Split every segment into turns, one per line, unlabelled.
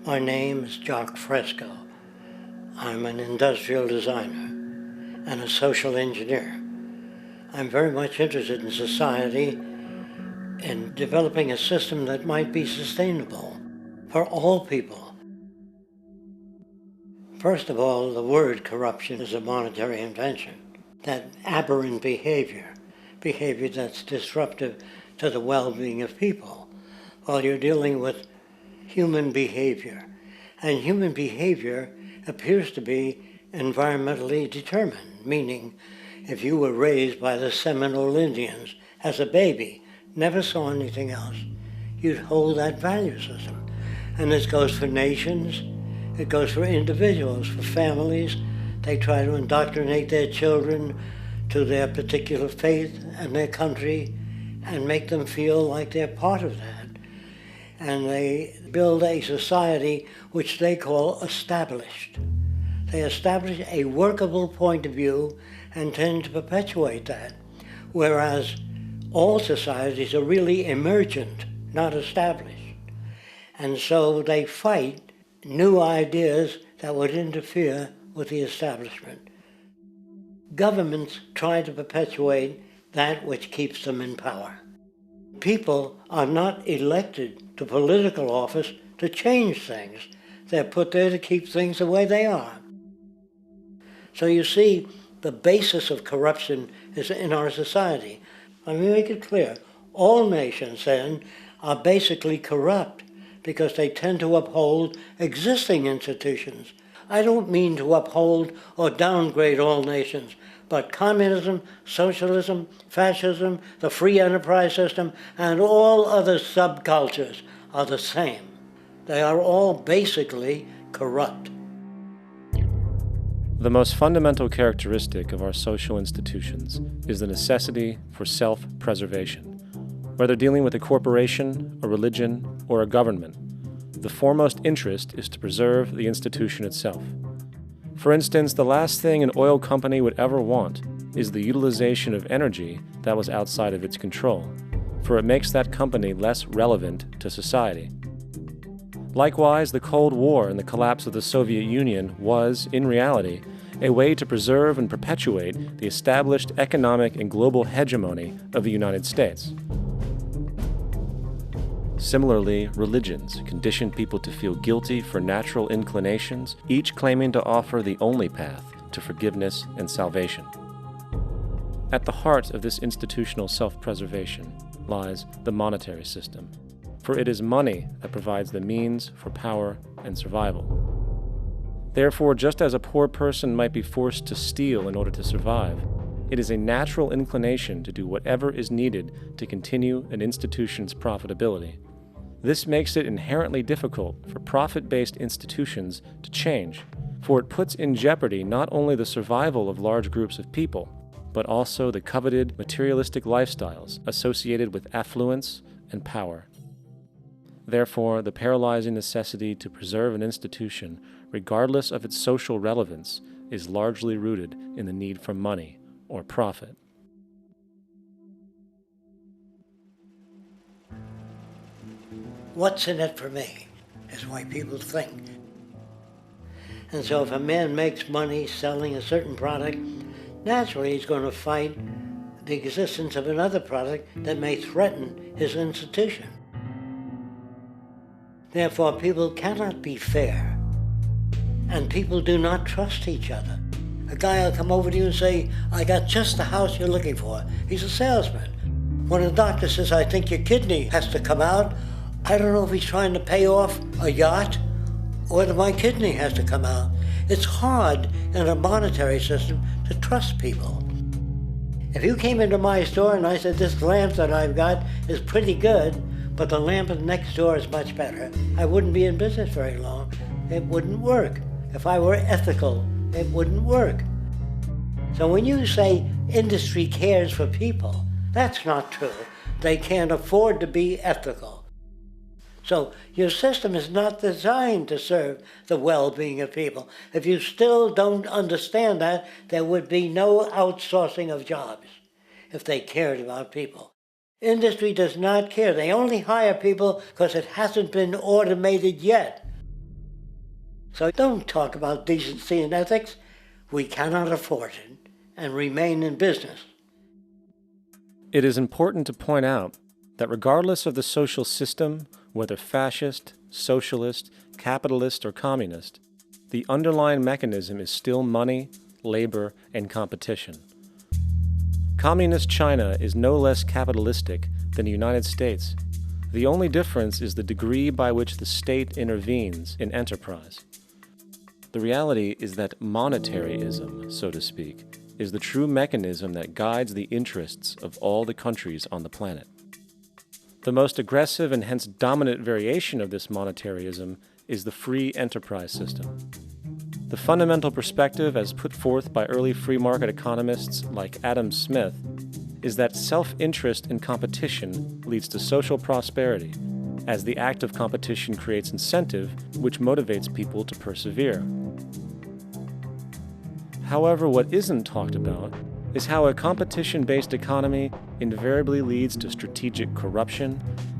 My name is Jock Fresco. I'm an industrial designer and a social engineer. I'm very much interested in society and developing a system that might be sustainable for all people. First of all, the word corruption is a monetary invention. That aberrant behavior that's disruptive to the well-being of people, while you're dealing with human behavior. And human behavior appears to be environmentally determined, meaning if you were raised by the Seminole Indians as a baby, never saw anything else, you'd hold that value system. And this goes for nations, it goes for individuals, for families. They try to indoctrinate their children to their particular faith and their country and make them feel like they're part of that. And they build a society which they call established. They establish a workable point of view and tend to perpetuate that, whereas all societies are really emergent, not established. And so they fight new ideas that would interfere with the establishment. Governments try to perpetuate that which keeps them in power. People are not elected to political office to change things. They're put there to keep things the way they are. So you see, the basis of corruption is in our society. Let me make it clear. All nations, then, are basically corrupt because they tend to uphold existing institutions. I don't mean to uphold or downgrade all nations, but communism, socialism, fascism, the free enterprise system, and all other subcultures are the same. They are all basically corrupt.
The most fundamental characteristic of our social institutions is the necessity for self-preservation. Whether dealing with a corporation, a religion, or a government, the foremost interest is to preserve the institution itself. For instance, the last thing an oil company would ever want is the utilization of energy that was outside of its control, for it makes that company less relevant to society. Likewise, the Cold War and the collapse of the Soviet Union was, in reality, a way to preserve and perpetuate the established economic and global hegemony of the United States. Similarly, religions condition people to feel guilty for natural inclinations, each claiming to offer the only path to forgiveness and salvation. At the heart of this institutional self-preservation lies the monetary system, for it is money that provides the means for power and survival. Therefore, just as a poor person might be forced to steal in order to survive, it is a natural inclination to do whatever is needed to continue an institution's profitability. This makes it inherently difficult for profit-based institutions to change, for it puts in jeopardy not only the survival of large groups of people, but also the coveted materialistic lifestyles associated with affluence and power. Therefore, the paralyzing necessity to preserve an institution, regardless of its social relevance, is largely rooted in the need for money or profit.
What's in it for me is why people think. And so if a man makes money selling a certain product, naturally he's going to fight the existence of another product that may threaten his institution. Therefore, people cannot be fair, and people do not trust each other. A guy will come over to you and say, I got just the house you're looking for. He's a salesman. When a doctor says, I think your kidney has to come out, I don't know if he's trying to pay off a yacht or that my kidney has to come out. It's hard in a monetary system to trust people. If you came into my store and I said, this lamp that I've got is pretty good, but the lamp next door is much better, I wouldn't be in business very long. It wouldn't work. If I were ethical, it wouldn't work. So when you say industry cares for people, that's not true. They can't afford to be ethical. So your system is not designed to serve the well-being of people. If you still don't understand that, there would be no outsourcing of jobs if they cared about people. Industry does not care. They only hire people because it hasn't been automated yet. So don't talk about decency and ethics. We cannot afford it and remain in business.
It is important to point out that regardless of the social system, whether fascist, socialist, capitalist, or communist, the underlying mechanism is still money, labor, and competition. Communist China is no less capitalistic than the United States. The only difference is the degree by which the state intervenes in enterprise. The reality is that monetaryism, so to speak, is the true mechanism that guides the interests of all the countries on the planet. The most aggressive and hence dominant variation of this monetaryism is the free enterprise system. The fundamental perspective, as put forth by early free market economists like Adam Smith, is that self-interest in competition leads to social prosperity, as the act of competition creates incentive, which motivates people to persevere. However, what isn't talked about is how a competition-based economy invariably leads to strategic corruption,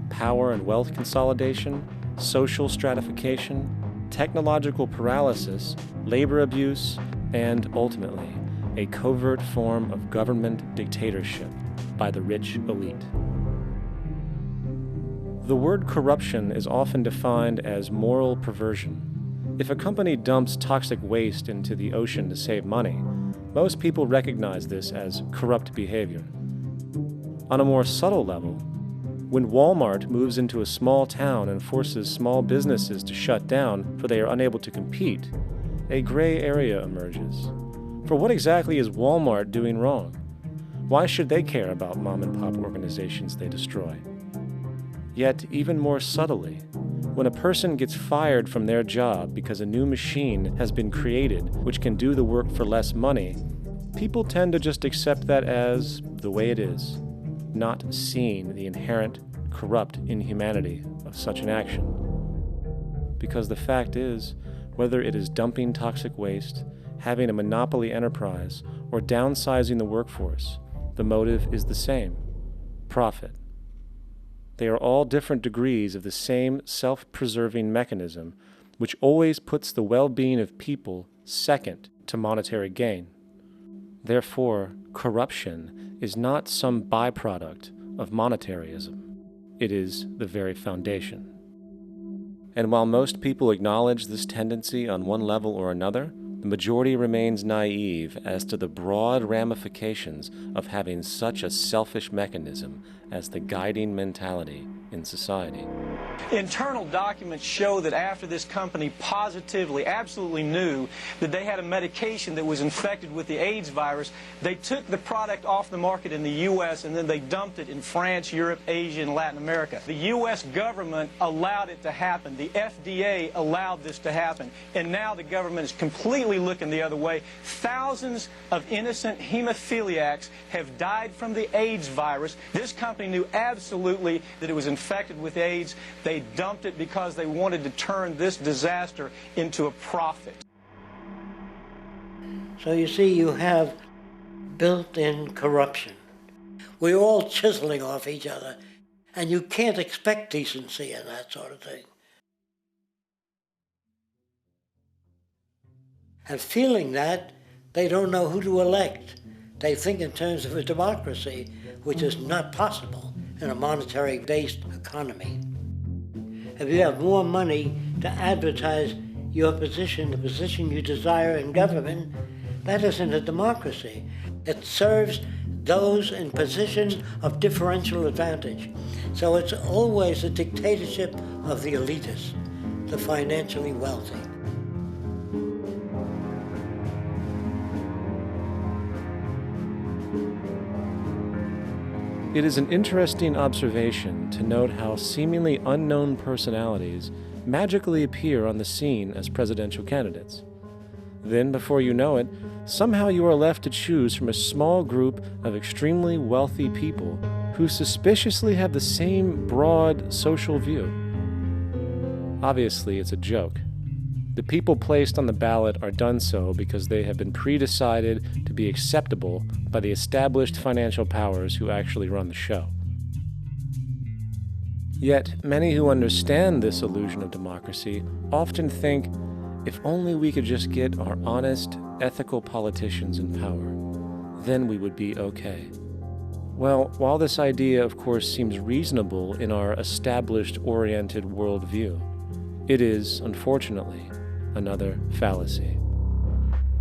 power and wealth consolidation, social stratification, technological paralysis, labor abuse, and ultimately, a covert form of government dictatorship by the rich elite. The word corruption is often defined as moral perversion. If a company dumps toxic waste into the ocean to save money, most people recognize this as corrupt behavior. On a more subtle level, when Walmart moves into a small town and forces small businesses to shut down for they are unable to compete, a gray area emerges. For what exactly is Walmart doing wrong? Why should they care about mom-and-pop organizations they destroy? Yet, even more subtly, when a person gets fired from their job because a new machine has been created which can do the work for less money, people tend to just accept that as the way it is, not seeing the inherent, corrupt inhumanity of such an action. Because the fact is, whether it is dumping toxic waste, having a monopoly enterprise, or downsizing the workforce, the motive is the same: profit. They are all different degrees of the same self-preserving mechanism, which always puts the well-being of people second to monetary gain. Therefore, corruption is not some byproduct of monetaryism. It is the very foundation. And while most people acknowledge this tendency on one level or another, the majority remains naive as to the broad ramifications of having such a selfish mechanism as the guiding mentality in society.
Internal documents show that after this company positively, absolutely knew that they had a medication that was infected with the AIDS virus, they took the product off the market in the U.S. and then they dumped it in France, Europe, Asia, and Latin America. The U.S. government allowed it to happen. The FDA allowed this to happen. And now the government is completely looking the other way. Thousands of innocent hemophiliacs have died from the AIDS virus. This company knew absolutely that it was infected with AIDS. They dumped it because they wanted to turn this disaster into a profit.
So you see, you have built-in corruption. We're all chiseling off each other, and you can't expect decency and that sort of thing. And feeling that, they don't know who to elect. They think in terms of a democracy, which is not possible in a monetary-based economy. If you have more money to advertise your position, the position you desire in government, that isn't a democracy. It serves those in positions of differential advantage. So it's always a dictatorship of the elitists, the financially wealthy.
It is an interesting observation to note how seemingly unknown personalities magically appear on the scene as presidential candidates. Then, before you know it, somehow you are left to choose from a small group of extremely wealthy people who suspiciously have the same broad social view. Obviously, it's a joke. The people placed on the ballot are done so because they have been pre-decided to be acceptable by the established financial powers who actually run the show. Yet, many who understand this illusion of democracy often think, If only we could just get our honest, ethical politicians in power, then we would be okay. Well, while this idea, of course, seems reasonable in our established-oriented worldview, it is, unfortunately, another fallacy.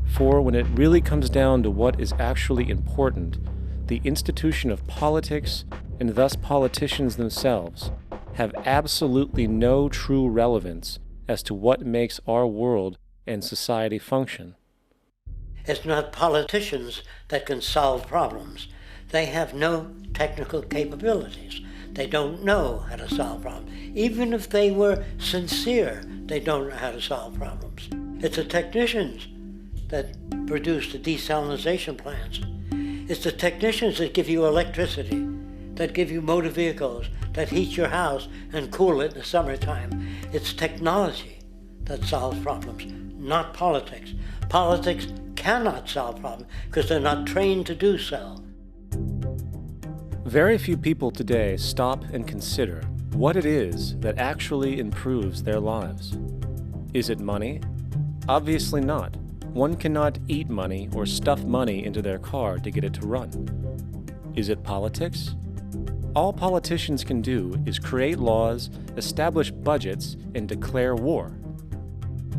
For when it really comes down to what is actually important, the institution of politics, and thus politicians themselves, have absolutely no true relevance as to what makes our world and society function.
It's not politicians that can solve problems. They have no technical capabilities. They don't know how to solve problems. Even if they were sincere, they don't know how to solve problems. It's the technicians that produce the desalination plants. It's the technicians that give you electricity, that give you motor vehicles, that heat your house and cool it in the summertime. It's technology that solves problems, not politics. Politics cannot solve problems because they're not trained to do so.
Very few people today stop and consider what it is that actually improves their lives. Is it money? Obviously not. One cannot eat money or stuff money into their car to get it to run. Is it politics? All politicians can do is create laws, establish budgets, and declare war.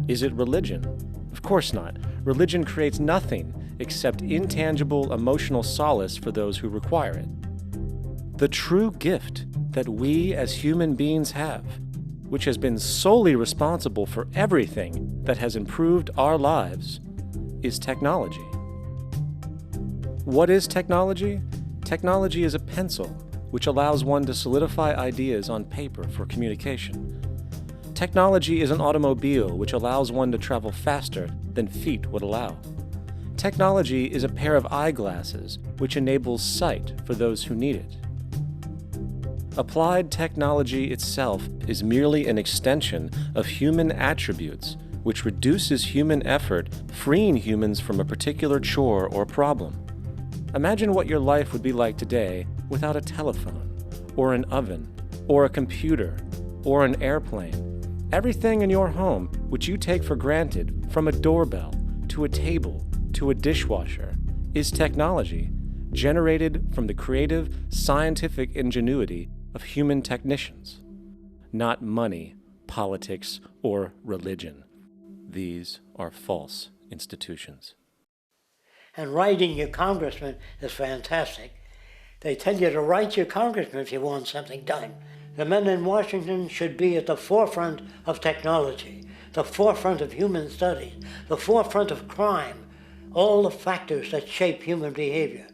Is it religion? Of course not. Religion creates nothing except intangible emotional solace for those who require it. The true gift that we as human beings have, which has been solely responsible for everything that has improved our lives, is technology. What is technology? Technology is a pencil, which allows one to solidify ideas on paper for communication. Technology is an automobile, which allows one to travel faster than feet would allow. Technology is a pair of eyeglasses, which enables sight for those who need it. Applied technology itself is merely an extension of human attributes, which reduces human effort, freeing humans from a particular chore or problem. Imagine what your life would be like today without a telephone, or an oven, or a computer, or an airplane. Everything in your home, which you take for granted, from a doorbell, to a table, to a dishwasher, is technology, generated from the creative, scientific ingenuity of human technicians, not money, politics, or religion. These are false institutions.
And writing your congressman is fantastic. They tell you to write your congressman if you want something done. The men in Washington should be at the forefront of technology, the forefront of human studies, the forefront of crime, all the factors that shape human behavior.